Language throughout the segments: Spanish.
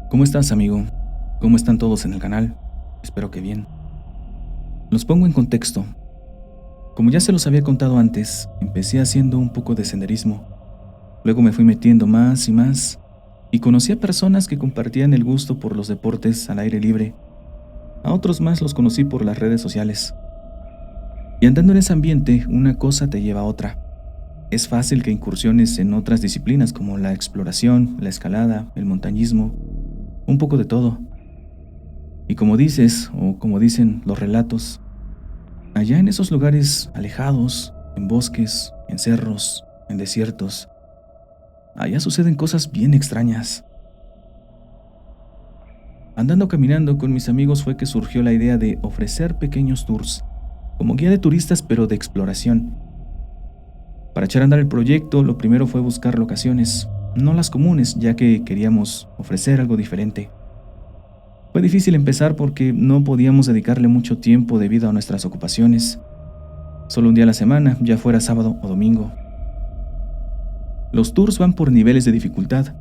¿Cómo estás, amigo? ¿Cómo están todos en el canal? Espero que bien. Los pongo en contexto. Como ya se los había contado antes, empecé haciendo un poco de senderismo. Luego me fui metiendo más y más y conocí a personas que compartían el gusto por los deportes al aire libre. A otros más los conocí por las redes sociales. Y andando en ese ambiente, una cosa te lleva a otra. Es fácil que incursiones en otras disciplinas como la exploración, la escalada, el montañismo, un poco de todo. Y como dices, o como dicen los relatos, allá en esos lugares alejados, en bosques, en cerros, en desiertos, allá suceden cosas bien extrañas. Andando caminando con mis amigos fue que surgió la idea de ofrecer pequeños tours, como guía de turistas pero de exploración. Para echar a andar el proyecto, lo primero fue buscar locaciones, no las comunes, ya que queríamos ofrecer algo diferente. Fue difícil empezar porque no podíamos dedicarle mucho tiempo debido a nuestras ocupaciones. Solo un día a la semana, ya fuera sábado o domingo. Los tours van por niveles de dificultad,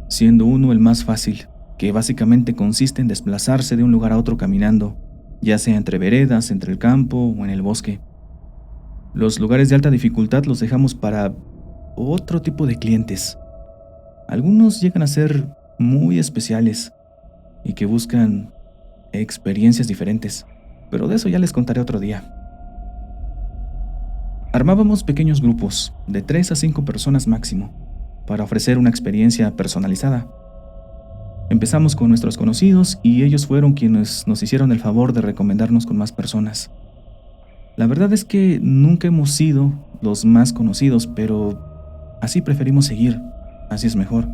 siendo uno el más fácil, que básicamente consiste en desplazarse de un lugar a otro caminando, ya sea entre veredas, entre el campo o en el bosque. Los lugares de alta dificultad los dejamos para otro tipo de clientes. Algunos llegan a ser muy especiales y que buscan experiencias diferentes, pero de eso ya les contaré otro día. Armábamos pequeños grupos, de 3 a 5 personas máximo, para ofrecer una experiencia personalizada. Empezamos con nuestros conocidos y ellos fueron quienes nos hicieron el favor de recomendarnos con más personas. La verdad es que nunca hemos sido los más conocidos, pero así preferimos seguir, así es mejor.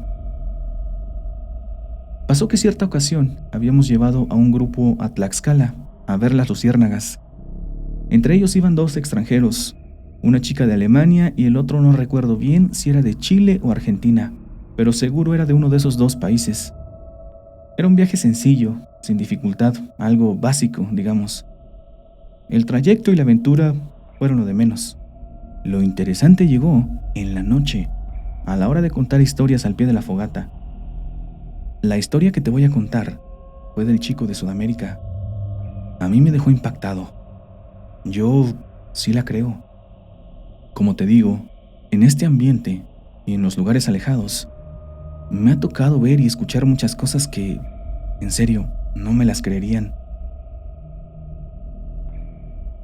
Pasó que cierta ocasión habíamos llevado a un grupo a Tlaxcala a ver las luciérnagas. Entre ellos iban 2 extranjeros, una chica de Alemania y el otro no recuerdo bien si era de Chile o Argentina, pero seguro era de uno de esos 2 países. Era un viaje sencillo, sin dificultad, algo básico, digamos. El trayecto y la aventura fueron lo de menos. Lo interesante llegó en la noche, a la hora de contar historias al pie de la fogata. La historia que te voy a contar fue del chico de Sudamérica. A mí me dejó impactado. Yo sí la creo. Como te digo, en este ambiente y en los lugares alejados, me ha tocado ver y escuchar muchas cosas que, en serio, no me las creerían.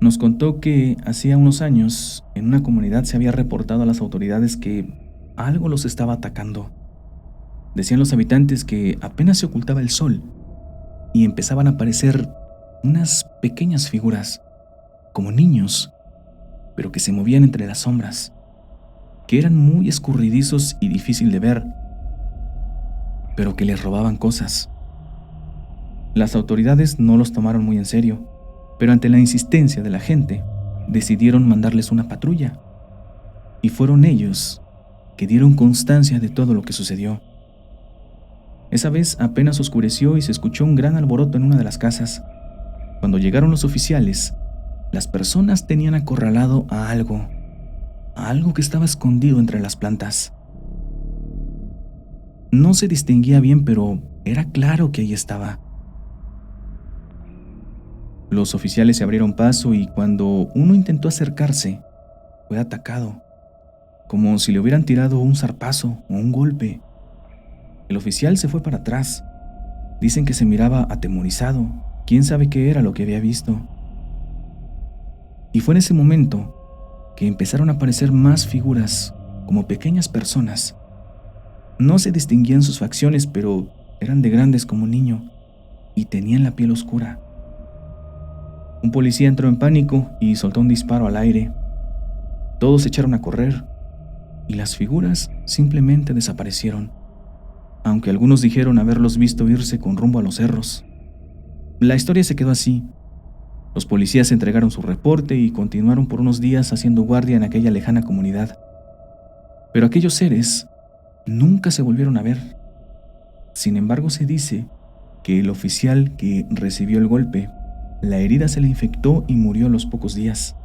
Nos contó que hacía unos años, en una comunidad se había reportado a las autoridades que algo los estaba atacando. Decían los habitantes que apenas se ocultaba el sol y empezaban a aparecer unas pequeñas figuras, como niños, pero que se movían entre las sombras, que eran muy escurridizos y difícil de ver, pero que les robaban cosas. Las autoridades no los tomaron muy en serio, pero ante la insistencia de la gente, decidieron mandarles una patrulla, y fueron ellos que dieron constancia de todo lo que sucedió. Esa vez apenas oscureció y se escuchó un gran alboroto en una de las casas. Cuando llegaron los oficiales, las personas tenían acorralado a algo que estaba escondido entre las plantas. No se distinguía bien, pero era claro que ahí estaba. Los oficiales se abrieron paso y cuando uno intentó acercarse, fue atacado, como si le hubieran tirado un zarpazo o un golpe. El oficial se fue para atrás. Dicen que se miraba atemorizado. ¿Quién sabe qué era lo que había visto? Y fue en ese momento que empezaron a aparecer más figuras, como pequeñas personas. No se distinguían sus facciones, pero eran de grandes como un niño y tenían la piel oscura. Un policía entró en pánico y soltó un disparo al aire. Todos se echaron a correr y las figuras simplemente desaparecieron, aunque algunos dijeron haberlos visto irse con rumbo a los cerros. La historia se quedó así. Los policías entregaron su reporte y continuaron por unos días haciendo guardia en aquella lejana comunidad. Pero aquellos seres nunca se volvieron a ver. Sin embargo, se dice que el oficial que recibió el golpe, la herida se le infectó y murió a los pocos días,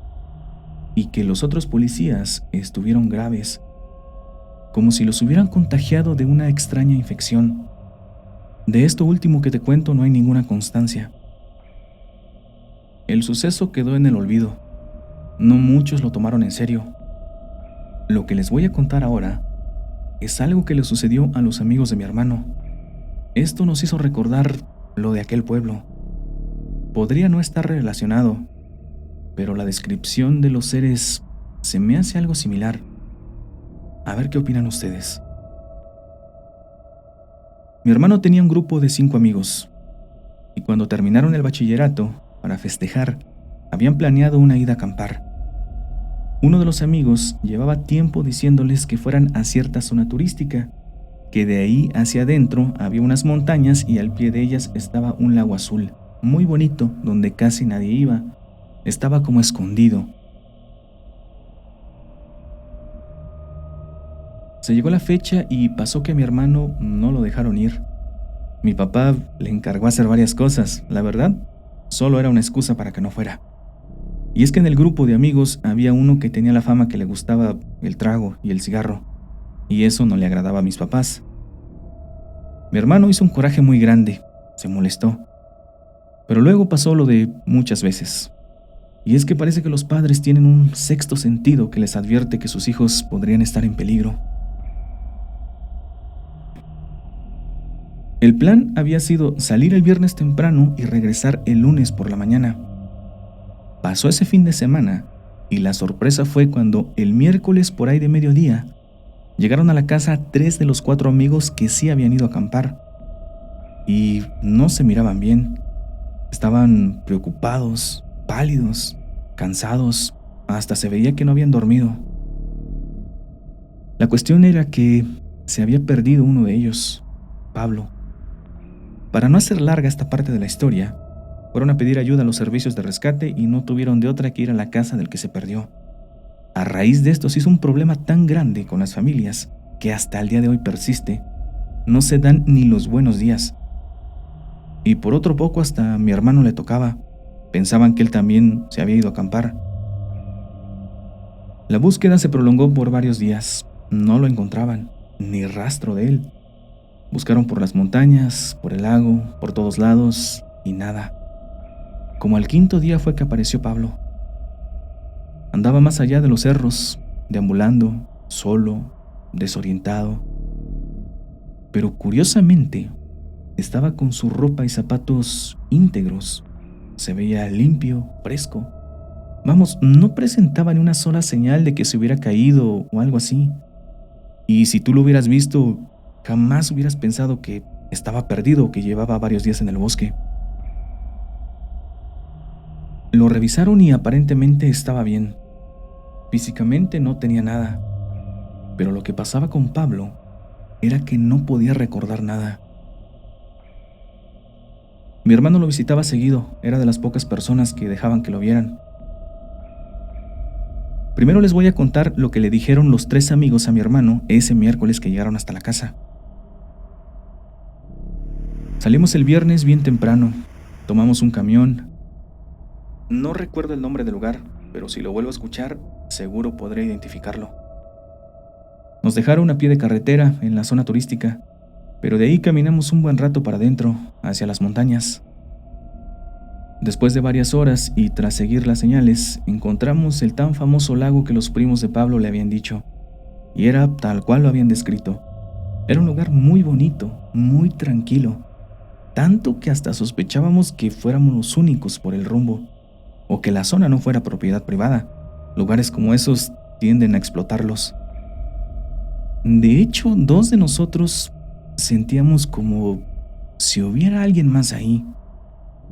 y que los otros policías estuvieron graves, como si los hubieran contagiado de una extraña infección. De esto último que te cuento no hay ninguna constancia. El suceso quedó en el olvido. No muchos lo tomaron en serio. Lo que les voy a contar ahora es algo que le sucedió a los amigos de mi hermano. Esto nos hizo recordar lo de aquel pueblo. Podría no estar relacionado, pero la descripción de los seres se me hace algo similar. A ver qué opinan ustedes. Mi hermano tenía un grupo de 5 amigos, y cuando terminaron el bachillerato, para festejar, habían planeado una ida a acampar. Uno de los amigos llevaba tiempo diciéndoles que fueran a cierta zona turística, que de ahí hacia adentro había unas montañas y al pie de ellas estaba un lago azul, muy bonito, donde casi nadie iba. Estaba como escondido. Se llegó la fecha y pasó que a mi hermano no lo dejaron ir. Mi papá le encargó hacer varias cosas, la verdad, solo era una excusa para que no fuera. Y es que en el grupo de amigos había uno que tenía la fama que le gustaba el trago y el cigarro, y eso no le agradaba a mis papás. Mi hermano hizo un coraje muy grande, se molestó. Pero luego pasó lo de muchas veces. Y es que parece que los padres tienen un sexto sentido que les advierte que sus hijos podrían estar en peligro. El plan había sido salir el viernes temprano y regresar el lunes por la mañana. Pasó ese fin de semana y la sorpresa fue cuando el miércoles por ahí de mediodía llegaron a la casa 3 de los 4 amigos que sí habían ido a acampar. Y no se miraban bien. Estaban preocupados, pálidos, cansados, hasta se veía que no habían dormido. La cuestión era que se había perdido uno de ellos, Pablo. Para no hacer larga esta parte de la historia, fueron a pedir ayuda a los servicios de rescate y no tuvieron de otra que ir a la casa del que se perdió. A raíz de esto se hizo un problema tan grande con las familias que hasta el día de hoy persiste. No se dan ni los buenos días. Y por otro poco hasta a mi hermano le tocaba. Pensaban que él también se había ido a acampar. La búsqueda se prolongó por varios días. No lo encontraban, ni rastro de él. Buscaron por las montañas, por el lago, por todos lados, y nada. Como al 5.º día fue que apareció Pablo. Andaba más allá de los cerros, deambulando, solo, desorientado. Pero curiosamente, estaba con su ropa y zapatos íntegros. Se veía limpio, fresco. Vamos, no presentaba ni una sola señal de que se hubiera caído o algo así. Y si tú lo hubieras visto, jamás hubieras pensado que estaba perdido o que llevaba varios días en el bosque. Lo revisaron y aparentemente estaba bien. Físicamente no tenía nada. Pero lo que pasaba con Pablo era que no podía recordar nada. Mi hermano lo visitaba seguido, era de las pocas personas que dejaban que lo vieran. Primero les voy a contar lo que le dijeron los 3 amigos a mi hermano ese miércoles que llegaron hasta la casa. Salimos el viernes bien temprano, tomamos un camión. No recuerdo el nombre del lugar, pero si lo vuelvo a escuchar, seguro podré identificarlo. Nos dejaron a pie de carretera en la zona turística, pero de ahí caminamos un buen rato para adentro, hacia las montañas. Después de varias horas y tras seguir las señales, encontramos el tan famoso lago que los primos de Pablo le habían dicho, y era tal cual lo habían descrito. Era un lugar muy bonito, muy tranquilo, tanto que hasta sospechábamos que fuéramos los únicos por el rumbo, o que la zona no fuera propiedad privada. Lugares como esos tienden a explotarlos. De hecho, 2 de nosotros sentíamos como si hubiera alguien más ahí,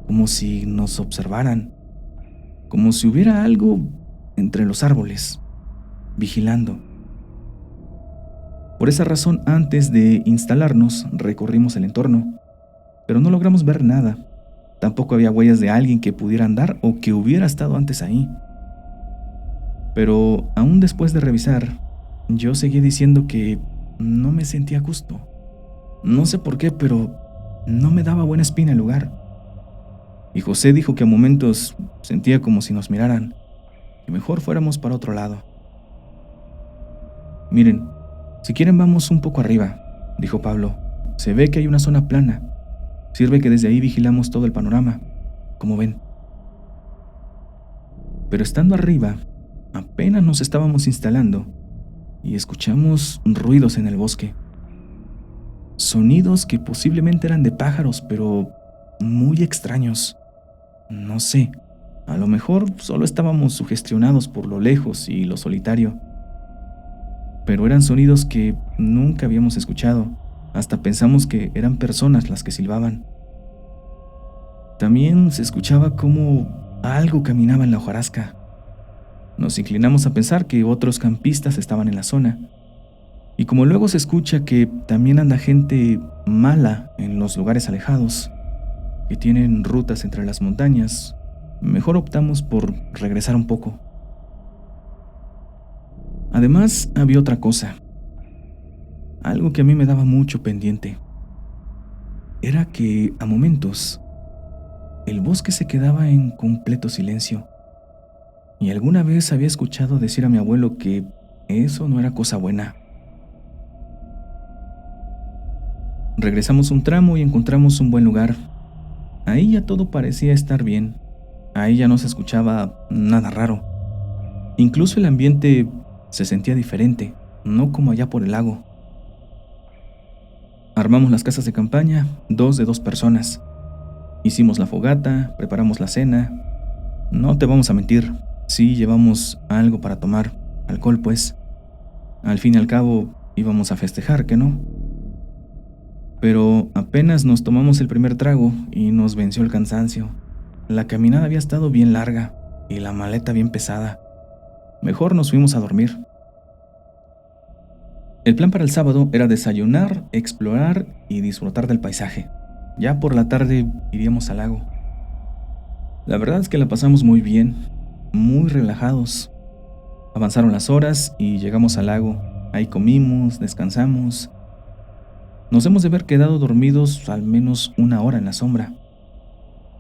como si nos observaran, como si hubiera algo entre los árboles, vigilando. Por esa razón, antes de instalarnos, recorrimos el entorno, pero no logramos ver nada. Tampoco había huellas de alguien que pudiera andar o que hubiera estado antes ahí. Pero aún después de revisar, yo seguí diciendo que no me sentía a gusto. No sé por qué, pero no me daba buena espina el lugar. Y José dijo que a momentos sentía como si nos miraran, que mejor fuéramos para otro lado. Miren, si quieren vamos un poco arriba, dijo Pablo. Se ve que hay una zona plana. Sirve que desde ahí vigilamos todo el panorama, como ven. Pero estando arriba, apenas nos estábamos instalando y escuchamos ruidos en el bosque. Sonidos que posiblemente eran de pájaros, pero muy extraños. No sé, a lo mejor solo estábamos sugestionados por lo lejos y lo solitario. Pero eran sonidos que nunca habíamos escuchado. Hasta pensamos que eran personas las que silbaban. También se escuchaba como algo caminaba en la hojarasca. Nos inclinamos a pensar que otros campistas estaban en la zona. Y como luego se escucha que también anda gente mala en los lugares alejados, que tienen rutas entre las montañas, mejor optamos por regresar un poco. Además, había otra cosa, algo que a mí me daba mucho pendiente. Era que, a momentos, el bosque se quedaba en completo silencio. Y alguna vez había escuchado decir a mi abuelo que eso no era cosa buena. Regresamos un tramo y encontramos un buen lugar. Ahí ya todo parecía estar bien. Ahí ya no se escuchaba nada raro. Incluso el ambiente se sentía diferente, no como allá por el lago. Armamos las casas de campaña, 2 de 2 personas. Hicimos la fogata, preparamos la cena. No te vamos a mentir, sí llevamos algo para tomar, alcohol pues. Al fin y al cabo íbamos a festejar, ¿qué no? Pero apenas nos tomamos el primer trago y nos venció el cansancio. La caminada había estado bien larga y la maleta bien pesada. Mejor nos fuimos a dormir. El plan para el sábado era desayunar, explorar y disfrutar del paisaje. Ya por la tarde iríamos al lago. La verdad es que la pasamos muy bien, muy relajados. Avanzaron las horas y llegamos al lago. Ahí comimos, descansamos. Nos hemos de haber quedado dormidos al menos 1 hora en la sombra.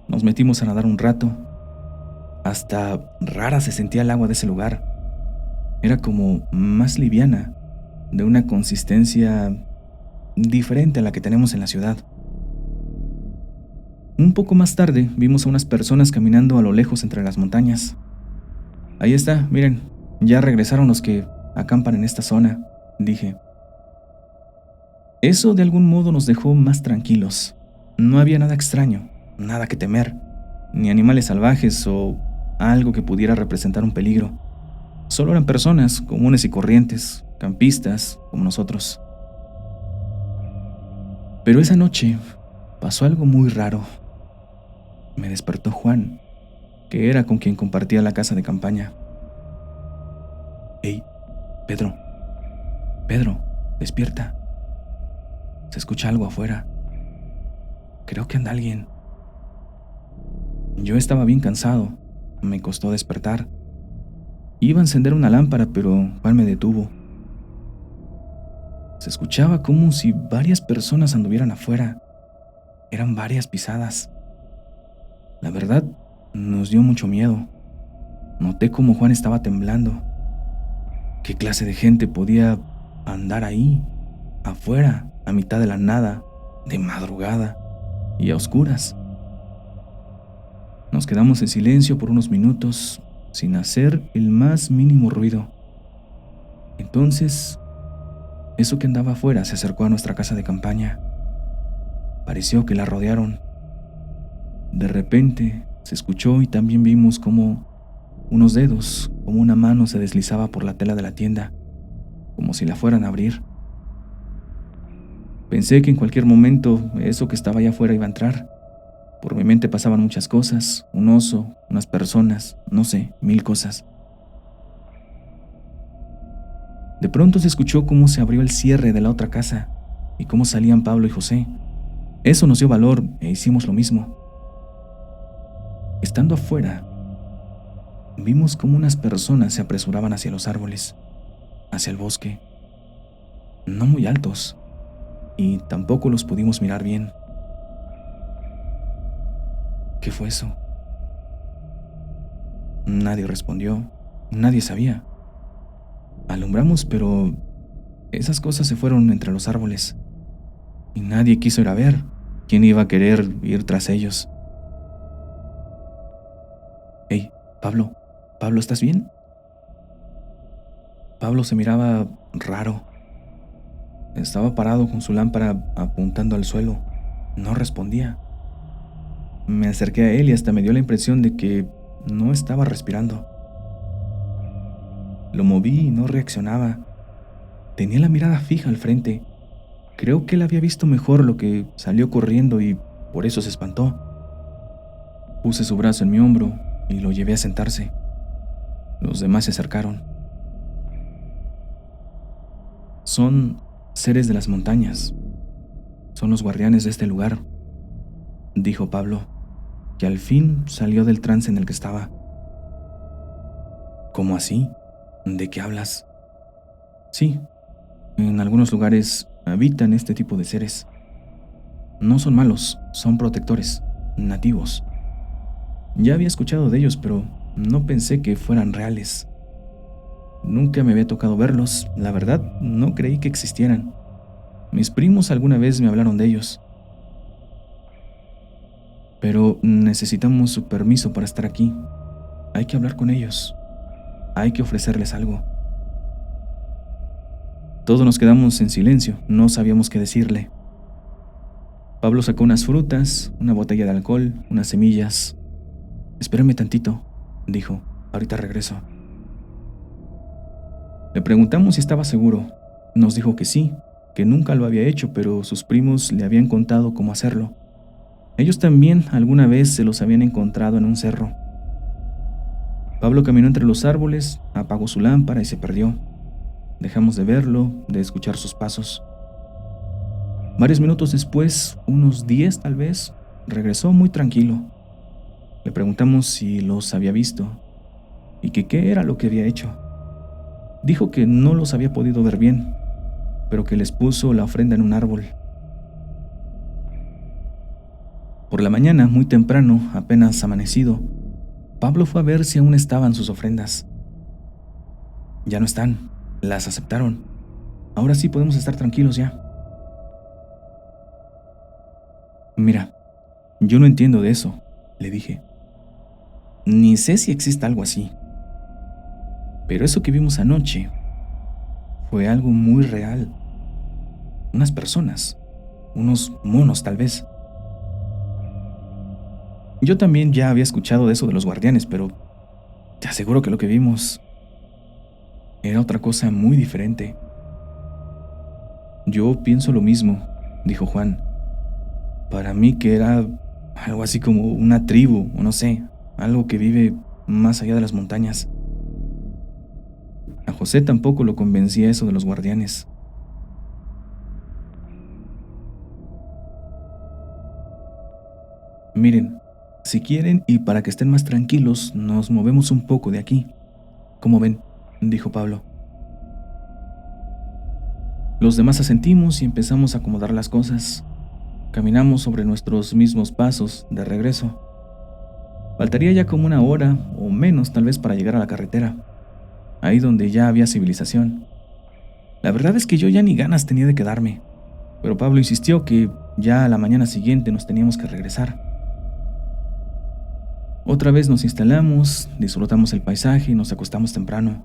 Nos metimos a nadar un rato. Hasta rara se sentía el agua de ese lugar. Era como más liviana, de una consistencia diferente a la que tenemos en la ciudad. Un poco más tarde vimos a unas personas caminando a lo lejos entre las montañas. Ahí está, miren, ya regresaron los que acampan en esta zona, dije. Eso de algún modo nos dejó más tranquilos. No había nada extraño, nada que temer, ni animales salvajes o algo que pudiera representar un peligro. Solo eran personas comunes y corrientes, campistas como nosotros. Pero esa noche pasó algo muy raro. Me despertó Juan, que era con quien compartía la casa de campaña. «Hey, Pedro, despierta. Se escucha algo afuera. Creo que anda alguien». Yo estaba bien cansado, me costó despertar. Iba a encender una lámpara, pero Juan me detuvo. Se escuchaba como si varias personas anduvieran afuera. Eran varias pisadas. La verdad, nos dio mucho miedo. Noté cómo Juan estaba temblando. ¿Qué clase de gente podía andar ahí, afuera, a mitad de la nada, de madrugada y a oscuras? Nos quedamos en silencio por unos minutos, sin hacer el más mínimo ruido. Entonces, eso que andaba afuera se acercó a nuestra casa de campaña. Pareció que la rodearon. De repente se escuchó y también vimos como unos dedos, como una mano se deslizaba por la tela de la tienda, como si la fueran a abrir. Pensé que en cualquier momento eso que estaba allá afuera iba a entrar. Por mi mente pasaban muchas cosas, un oso, unas personas, no sé, 1000 cosas. De pronto se escuchó cómo se abrió el cierre de la otra casa y cómo salían Pablo y José. Eso nos dio valor e hicimos lo mismo. Estando afuera, vimos cómo unas personas se apresuraban hacia los árboles, hacia el bosque. No muy altos, y tampoco los pudimos mirar bien. ¿Qué fue eso? Nadie respondió, nadie sabía. Alumbramos, pero esas cosas se fueron entre los árboles y nadie quiso ir a ver. ¿Quién iba a querer ir tras ellos? Hey, Pablo, Pablo, ¿estás bien? Pablo se miraba raro. Estaba parado con su lámpara apuntando al suelo. No respondía. Me acerqué a él y hasta me dio la impresión de que no estaba respirando. Lo moví y no reaccionaba. Tenía la mirada fija al frente. Creo que él había visto mejor lo que salió corriendo y por eso se espantó. Puse su brazo en mi hombro y lo llevé a sentarse. Los demás se acercaron. Son seres de las montañas. Son los guardianes de este lugar, dijo Pablo, que al fin salió del trance en el que estaba. ¿Cómo así? ¿De qué hablas? Sí, en algunos lugares habitan este tipo de seres. No son malos, son protectores, nativos. Ya había escuchado de ellos, pero no pensé que fueran reales. Nunca me había tocado verlos, la verdad, no creí que existieran. Mis primos alguna vez me hablaron de ellos. Pero necesitamos su permiso para estar aquí. Hay que hablar con ellos. Hay que ofrecerles algo. Todos nos quedamos en silencio, no sabíamos qué decirle. Pablo sacó unas frutas, una botella de alcohol, unas semillas. Espérame tantito, dijo, ahorita regreso. Le preguntamos si estaba seguro. Nos dijo que sí, que nunca lo había hecho, pero sus primos le habían contado cómo hacerlo. Ellos también alguna vez se los habían encontrado en un cerro. Pablo caminó entre los árboles, apagó su lámpara y se perdió. Dejamos de verlo, de escuchar sus pasos. Varios minutos después, unos 10 tal vez, regresó muy tranquilo. Le preguntamos si los había visto y que qué era lo que había hecho. Dijo que no los había podido ver bien, pero que les puso la ofrenda en un árbol. Por la mañana, muy temprano, apenas amanecido, Pablo fue a ver si aún estaban sus ofrendas. Ya no están, las aceptaron. Ahora sí podemos estar tranquilos ya. Mira, yo no entiendo de eso, le dije. Ni sé si existe algo así. Pero eso que vimos anoche fue algo muy real. Unas personas, unos monos tal vez. Yo también ya había escuchado de eso de los guardianes, pero te aseguro que lo que vimos era otra cosa muy diferente. Yo pienso lo mismo, dijo Juan. Para mí que era algo así como una tribu, o no sé, algo que vive más allá de las montañas. A José tampoco lo convencía eso de los guardianes. Miren, si quieren y para que estén más tranquilos, nos movemos un poco de aquí. ¿Cómo ven?, dijo Pablo. Los demás asentimos y empezamos a acomodar las cosas. Caminamos sobre nuestros mismos pasos de regreso. Faltaría ya como una hora o menos tal vez para llegar a la carretera, ahí donde ya había civilización. La verdad es que yo ya ni ganas tenía de quedarme, pero Pablo insistió que ya a la mañana siguiente nos teníamos que regresar. Otra vez nos instalamos, disfrutamos el paisaje y nos acostamos temprano.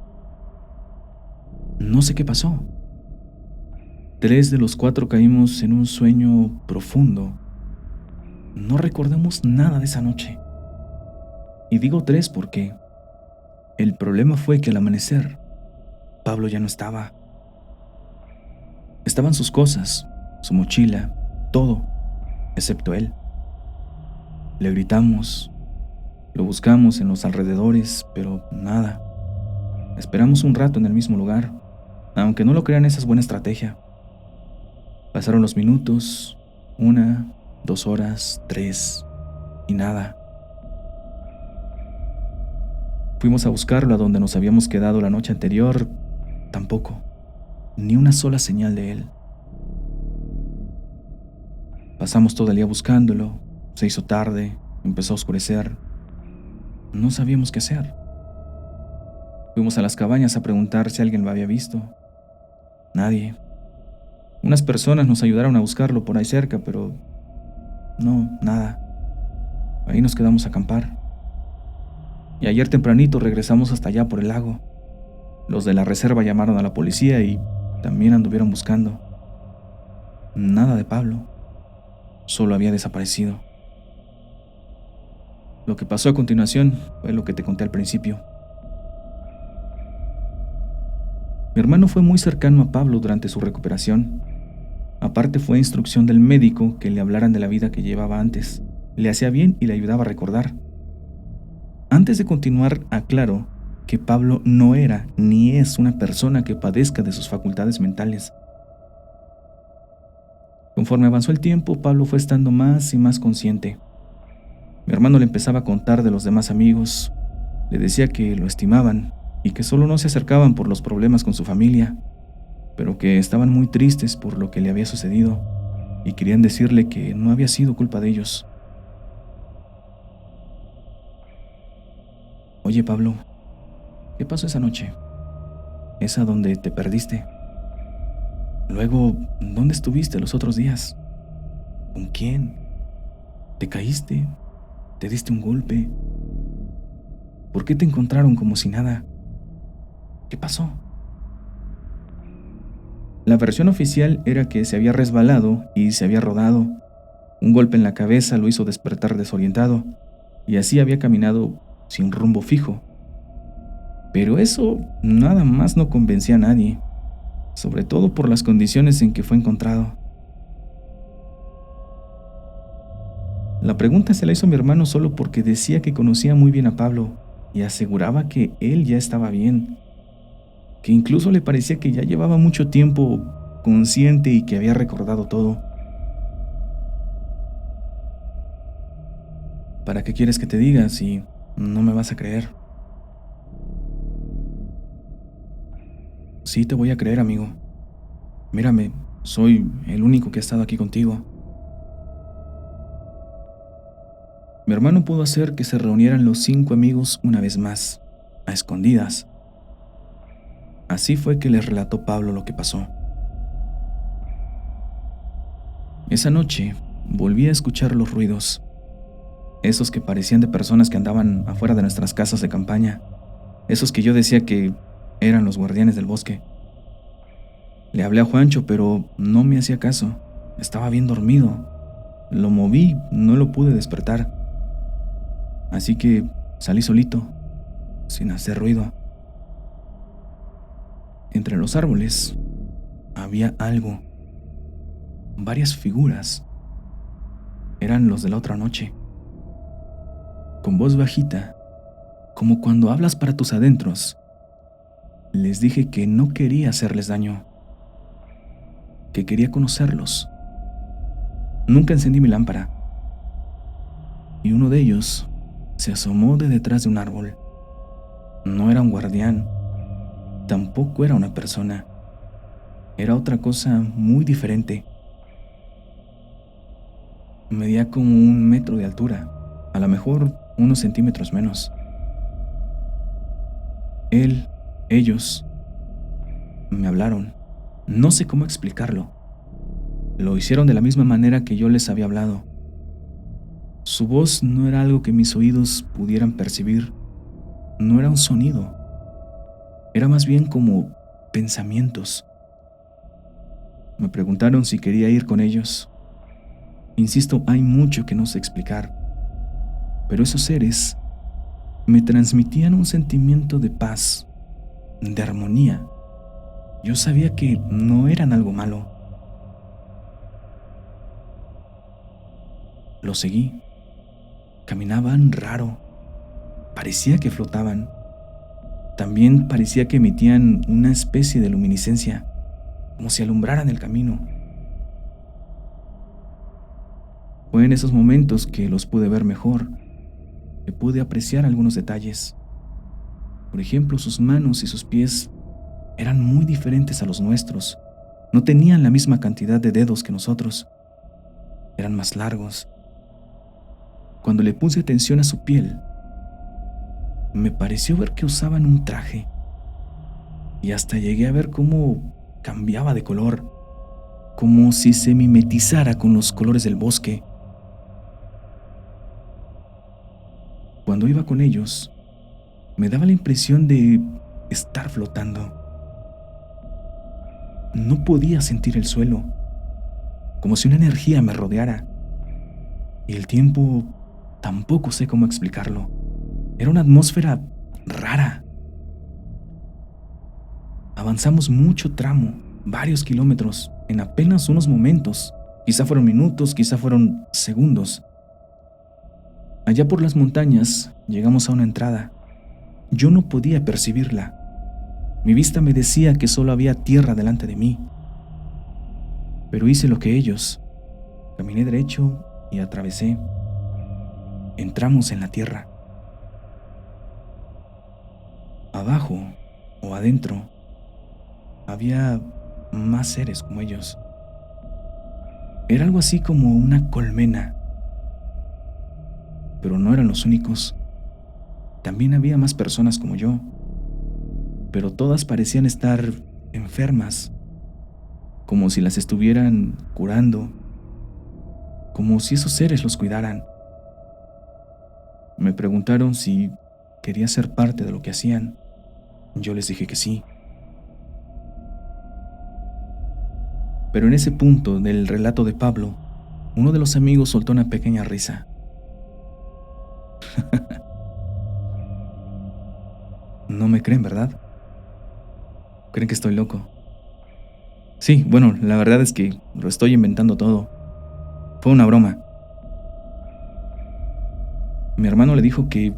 No sé qué pasó. 3 de los 4 caímos en un sueño profundo. No recordamos nada de esa noche. Y digo 3 porque el problema fue que al amanecer, Pablo ya no estaba. Estaban sus cosas, su mochila, todo, excepto él. Le gritamos, lo buscamos en los alrededores, pero nada. Esperamos un rato en el mismo lugar, aunque no lo crean, esa es buena estrategia. Pasaron los minutos, 1, 2 horas, 3, y nada. Fuimos a buscarlo a donde nos habíamos quedado la noche anterior, tampoco, ni una sola señal de él. Pasamos todo el día buscándolo, se hizo tarde, empezó a oscurecer. No sabíamos qué hacer. Fuimos a las cabañas a preguntar si alguien lo había visto. Nadie. Unas personas nos ayudaron a buscarlo por ahí cerca, pero No, nada. Ahí nos quedamos a acampar. Y ayer tempranito regresamos hasta allá por el lago. Los de la reserva llamaron a la policía y también anduvieron buscando. Nada de Pablo. Solo había desaparecido. Lo que pasó a continuación fue lo que te conté al principio. Mi hermano fue muy cercano a Pablo durante su recuperación. Aparte fue instrucción del médico que le hablaran de la vida que llevaba antes. Le hacía bien y le ayudaba a recordar. Antes de continuar, aclaro que Pablo no era ni es una persona que padezca de sus facultades mentales. Conforme avanzó el tiempo, Pablo fue estando más y más consciente. Mi hermano le empezaba a contar de los demás amigos. Le decía que lo estimaban y que solo no se acercaban por los problemas con su familia, pero que estaban muy tristes por lo que le había sucedido y querían decirle que no había sido culpa de ellos. Oye, Pablo, ¿qué pasó esa noche? Esa donde te perdiste. Luego, ¿dónde estuviste los otros días? ¿Con quién? ¿Te caíste? ¿Te diste un golpe? ¿Por qué te encontraron como si nada? ¿Qué pasó? La versión oficial era que se había resbalado y se había rodado. Un golpe en la cabeza lo hizo despertar desorientado y así había caminado sin rumbo fijo. Pero eso nada más no convencía a nadie, sobre todo por las condiciones en que fue encontrado. La pregunta se la hizo mi hermano solo porque decía que conocía muy bien a Pablo y aseguraba que él ya estaba bien, que incluso le parecía que ya llevaba mucho tiempo consciente y que había recordado todo. ¿Para qué quieres que te diga si no me vas a creer? Sí te voy a creer, amigo. Mírame, soy el único que ha estado aquí contigo. Mi hermano pudo hacer que se reunieran los 5 amigos una vez más, a escondidas. Así fue que les relató Pablo lo que pasó. Esa noche volví a escuchar los ruidos, esos que parecían de personas que andaban afuera de nuestras casas de campaña, esos que yo decía que eran los guardianes del bosque. Le hablé a Juancho, pero no me hacía caso. Estaba bien dormido. Lo moví, no lo pude despertar. Así que salí solito, sin hacer ruido. Entre los árboles había algo. Varias figuras. Eran los de la otra noche. Con voz bajita, como cuando hablas para tus adentros, les dije que no quería hacerles daño, que quería conocerlos. Nunca encendí mi lámpara, y uno de ellos se asomó de detrás de un árbol. No era un guardián, tampoco era una persona, era otra cosa muy diferente. Medía como 1 metro de altura, a lo mejor unos centímetros menos. Ellos, me hablaron. No sé cómo explicarlo. Lo hicieron de la misma manera que yo les había hablado. Su voz no era algo que mis oídos pudieran percibir. No era un sonido. Era más bien como pensamientos. Me preguntaron si quería ir con ellos. Insisto, hay mucho que no sé explicar. Pero esos seres me transmitían un sentimiento de paz, de armonía. Yo sabía que no eran algo malo. Los seguí. Caminaban raro. Parecía que flotaban. También parecía que emitían una especie de luminiscencia, como si alumbraran el camino. Fue en esos momentos que los pude ver mejor, que pude apreciar algunos detalles. Por ejemplo, sus manos y sus pies eran muy diferentes a los nuestros. No tenían la misma cantidad de dedos que nosotros. Eran más largos. Cuando le puse atención a su piel, me pareció ver que usaban un traje. Y hasta llegué a ver cómo cambiaba de color, como si se mimetizara con los colores del bosque. cuando iba con ellos, me daba la impresión de estar flotando. No podía sentir el suelo, como si una energía me rodeara. Y el tiempo tampoco sé cómo explicarlo. Era una atmósfera rara. Avanzamos mucho tramo, varios kilómetros, en apenas unos momentos. Quizá fueron minutos, quizá fueron segundos. Allá por las montañas llegamos a una entrada. Yo no podía percibirla. Mi vista me decía que solo había tierra delante de mí. Pero hice lo que ellos. Caminé derecho y atravesé. Entramos en la tierra. Abajo o adentro había más seres como ellos. Era algo así como una colmena. Pero no eran los únicos. También había más personas como yo. Pero todas parecían estar enfermas, como si las estuvieran curando, como si esos seres los cuidaran. Me preguntaron si quería ser parte de lo que hacían. Yo les dije que sí. Pero en ese punto del relato de Pablo, uno de los amigos soltó una pequeña risa. No me creen, ¿verdad? Creen que estoy loco. Sí, bueno, la verdad es que lo estoy inventando todo. Fue una broma. Mi hermano le dijo que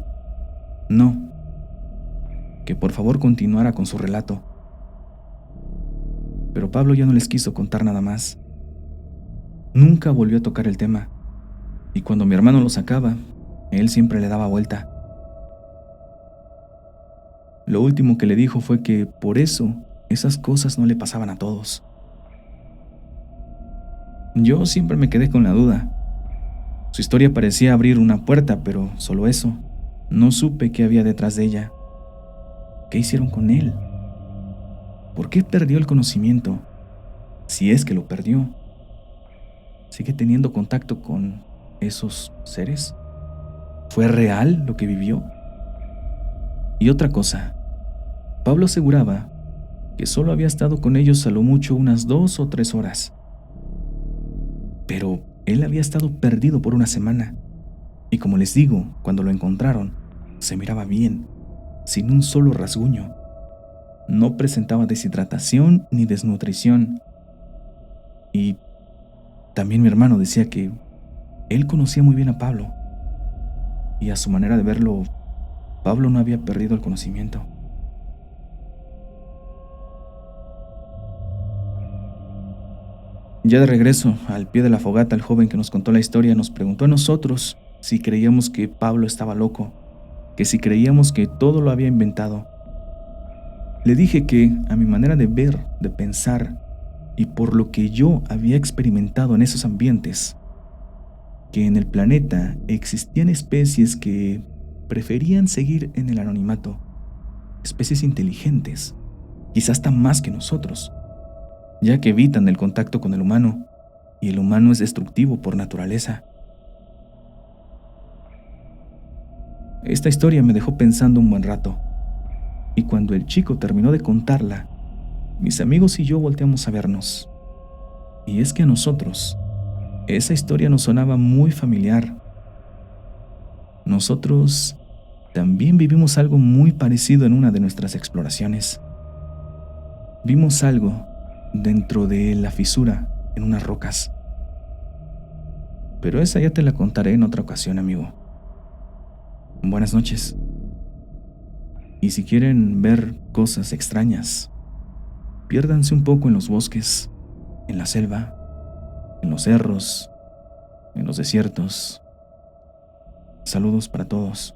no, que por favor continuara con su relato. Pero Pablo ya no les quiso contar nada más. Nunca volvió a tocar el tema, y cuando mi hermano lo sacaba, él siempre le daba vuelta. Lo último que le dijo fue que por eso esas cosas no le pasaban a todos. Yo siempre me quedé con la duda. Su historia parecía abrir una puerta, pero solo eso. No supe qué había detrás de ella. ¿Qué hicieron con él? ¿Por qué perdió el conocimiento? Si es que lo perdió. ¿Sigue teniendo contacto con esos seres? ¿Fue real lo que vivió? Y otra cosa, Pablo aseguraba que solo había estado con ellos a lo mucho unas 2 o 3 horas. Pero él había estado perdido por una semana. Y como les digo, cuando lo encontraron, se miraba bien, sin un solo rasguño. No presentaba deshidratación ni desnutrición. Y también mi hermano decía que él conocía muy bien a Pablo. Y a su manera de verlo, Pablo no había perdido el conocimiento. Ya de regreso, al pie de la fogata, el joven que nos contó la historia nos preguntó a nosotros si creíamos que Pablo estaba loco, que si creíamos que todo lo había inventado. Le dije que, a mi manera de ver, de pensar, y por lo que yo había experimentado en esos ambientes, que en el planeta existían especies que preferían seguir en el anonimato, especies inteligentes, quizás hasta más que nosotros, ya que evitan el contacto con el humano, y el humano es destructivo por naturaleza. Esta historia me dejó pensando un buen rato, y cuando el chico terminó de contarla, mis amigos y yo volteamos a vernos. Y es que a nosotros, esa historia nos sonaba muy familiar. Nosotros también vivimos algo muy parecido en una de nuestras exploraciones. Vimos algo dentro de la fisura en unas rocas. Pero esa ya te la contaré en otra ocasión, amigo. Buenas noches. Y si quieren ver cosas extrañas, piérdanse un poco en los bosques, en la selva, en los cerros, en los desiertos. Saludos para todos.